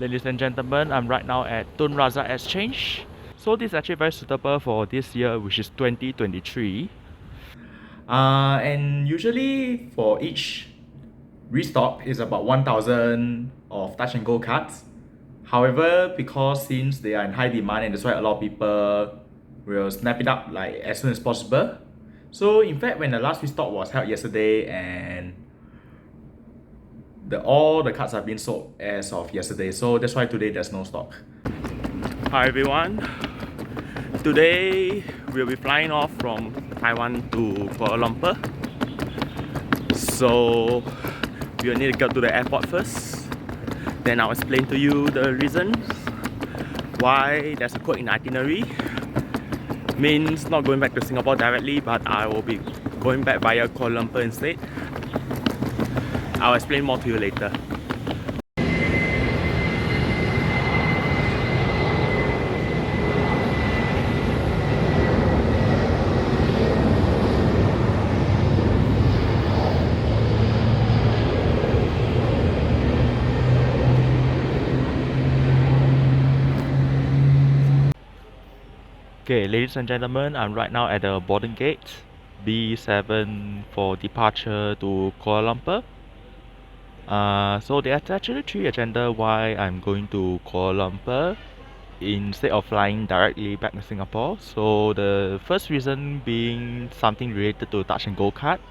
Ladies and gentlemen, I'm right now at Tun Razak Exchange. So this is actually very suitable for this year, which is 2023. And usually for each restock is about 1,000 of touch and go cards. However, because since they are in high demand and that's why a lot of people will snap it up like as soon as possible. So in fact, when the last restock was held yesterday and all the cards have been sold as of yesterday, so that's why today there's no stock. Hi everyone. Today we'll be flying off from Taiwan to Kuala Lumpur. So we'll need to go to the airport first. Then I'll explain to you the reasons why there's a quirk in the itinerary. Means not going back to Singapore directly, but I will be going back via Kuala Lumpur instead. I'll explain more to you later. Okay, ladies and gentlemen, I'm right now at the boarding gate B7 for departure to Kuala Lumpur. So there's actually three agenda why I'm going to Kuala Lumpur instead of flying directly back to Singapore. So the first reason being something related to touch and go card.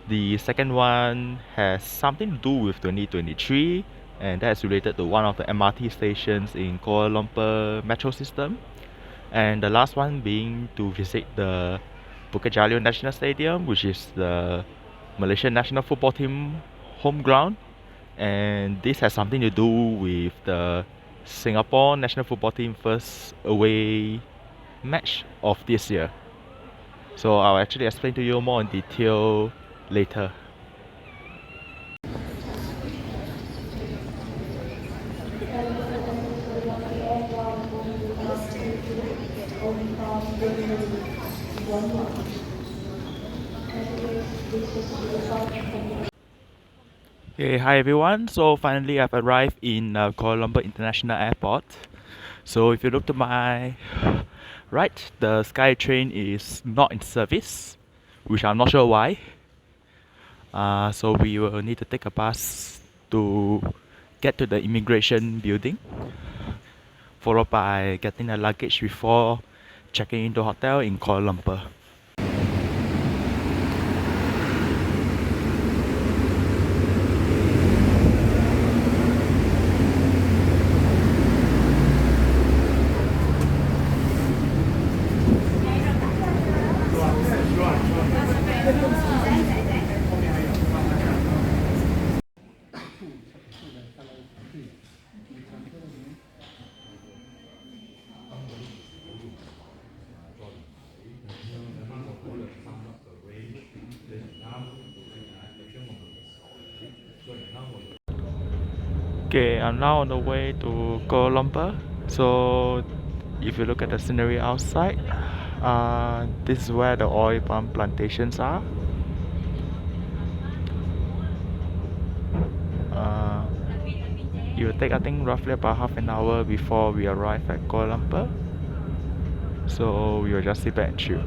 The second one has something to do with 2023, and that's related to one of the MRT stations in Kuala Lumpur metro system. And the last one being to visit the Putrajaya Line National Stadium, which is the Malaysian national football team home ground, and this has something to do with the Singapore national football team first away match of this year. So I'll actually explain to you more in detail later. Okay, hi everyone. So finally I've arrived in Kuala Lumpur International Airport. So if you look to my right, the SkyTrain is not in service, which I'm not sure why. So we will need to take a bus to get to the immigration building, followed by getting the luggage before checking into hotel in Kuala Lumpur. Okay, I'm now on the way to Kuala Lumpur. So if you look at the scenery outside, this is where the oil palm plantations are. It will take I think roughly about half an hour before we arrive at Kuala Lumpur. So we will just sit back and chill.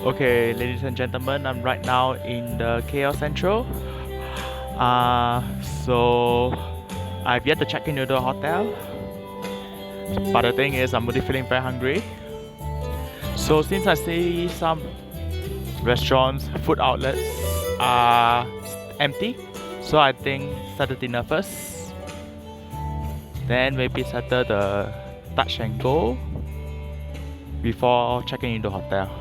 Okay, ladies and gentlemen, I'm right now in the KL Central. So I've yet to check into the hotel, but the thing is I'm really feeling very hungry. So since I see some restaurants, food outlets are empty, so I think settle dinner first, then maybe settle the touch and go before checking into the hotel.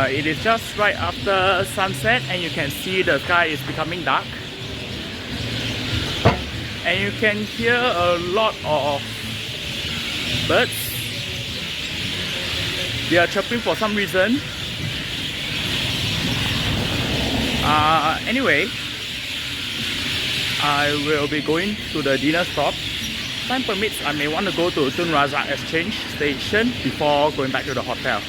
It is just right after sunset and you can see the sky is becoming dark. And you can hear a lot of birds. They are chirping for some reason. Anyway, I will be going to the dinner stop. Time permits, I may want to go to Tun Razak Exchange Station before going back to the hotel.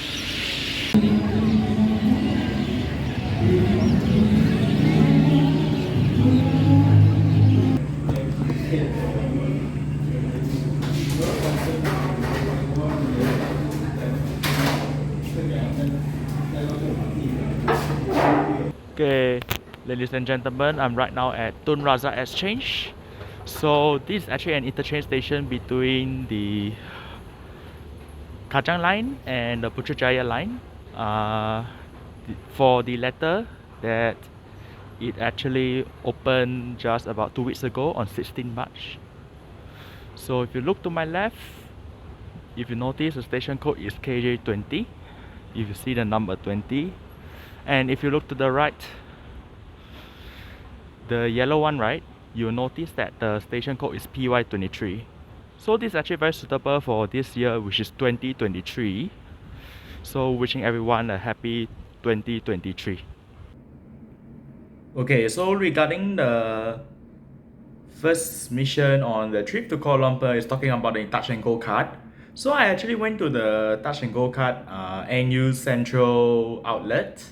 Okay, ladies and gentlemen, I'm right now at Tun Razak Exchange. So this is actually an interchange station between the Kajang line and the Putrajaya line. For the latter, that it actually opened just about 2 weeks ago on 16 March. So if you look to my left, if you notice the station code is KJ20. If you see the number 20. And if you look to the right, the yellow one, right, you'll notice that the station code is PY23. So this is actually very suitable for this year, which is 2023. So wishing everyone a happy 2023. Okay, so regarding the first mission on the trip to Kuala Lumpur is talking about the Touch and Go card. So I actually went to the Touch and Go card NU Central outlet.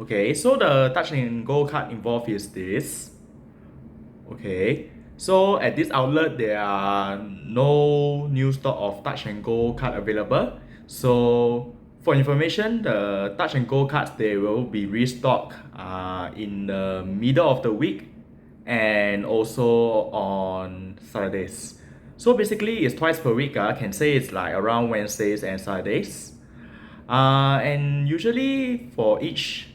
Okay, so the Touch and Go card involved is this. Okay, so at this outlet there are no new stock of Touch and Go card available. So for information, the Touch and Go cards, they will be restocked in the middle of the week and also on Saturdays. So basically it's twice per week. I can say it's like around Wednesdays and Saturdays. And usually for each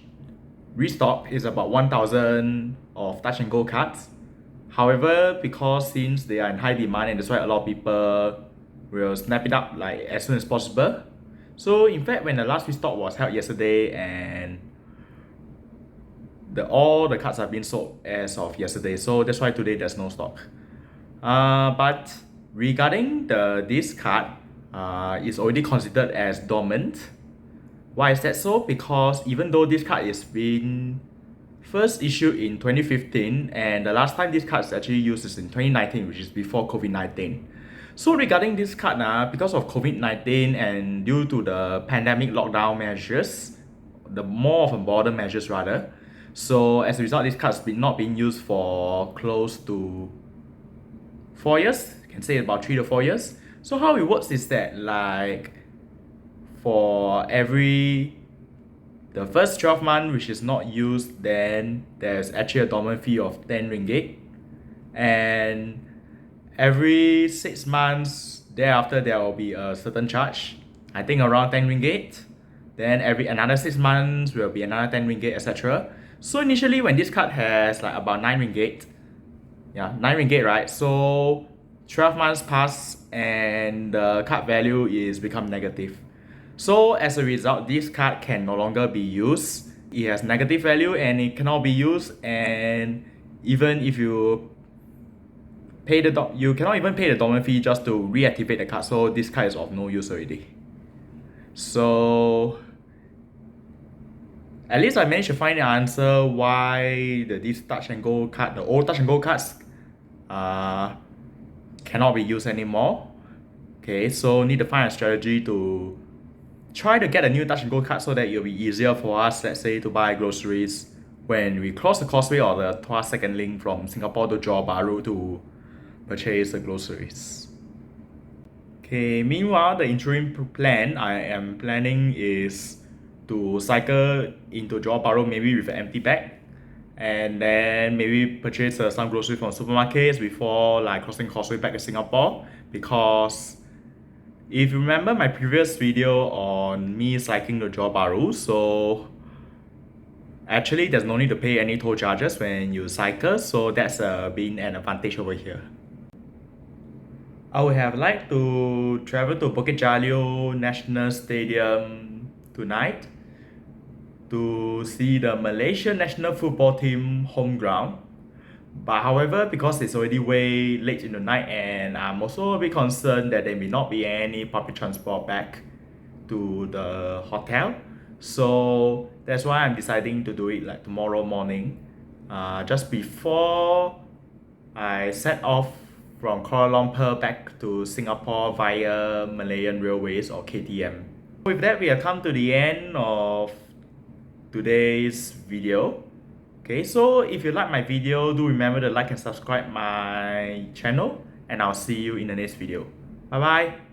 restock is about 1,000 of Touch and Go cards. However, because since they are in high demand and that's why a lot of people will snap it up like as soon as possible. So in fact, when the last restock was held yesterday and all the cards have been sold as of yesterday, so that's why today there's no stock. But regarding this card, is already considered as dormant. Why is that so? Because even though this card is been first issued in 2015 and the last time this card is actually used is in 2019, which is before COVID-19. So regarding this card, because of COVID-19 and due to the pandemic lockdown measures, the more of a border measures rather, so as a result, this card has not been used for close to 4 years. You can say about 3 to 4 years. So how it works is that like for the first 12 months which is not used, then there's actually a dormant fee of 10 ringgit. And every 6 months thereafter there will be a certain charge, I think around 10 ringgit. Then another 6 months will be another 10 ringgit, etc. So initially when this card has like about 9 ringgit, 9 ringgit, right? So 12 months pass and the card value is become negative. So as a result, this card can no longer be used. It has negative value and it cannot be used, and even if you pay you cannot even pay the dormant fee just to reactivate the card. So this card is of no use already. So at least I managed to find the answer why this Touch and Go card, the old Touch and Go cards, cannot be used anymore. Okay, so need to find a strategy to try to get a new Touch and Go card so that it'll be easier for us, let's say, to buy groceries when we cross the causeway or the Tuas second link from Singapore to Johor Bahru to purchase the groceries. Okay, meanwhile, the interim plan I am planning is to cycle into Johor Bahru maybe with an empty bag and then maybe purchase some groceries from supermarkets before like crossing causeway back to Singapore. Because if you remember my previous video on me cycling to Johor Bahru, so actually there's no need to pay any toll charges when you cycle, so that's been an advantage over here. I would have liked to travel to Bukit Jalil National Stadium tonight, to see the Malaysian national football team home ground. But however, because it's already way late in the night and I'm also a bit concerned that there may not be any public transport back to the hotel. So that's why I'm deciding to do it like tomorrow morning, just before I set off from Kuala Lumpur back to Singapore via Malayan Railways or KTM. With that, we have come to the end of today's video. Okay, so if you like my video, do remember to like and subscribe my channel, and I'll see you in the next video. Bye bye.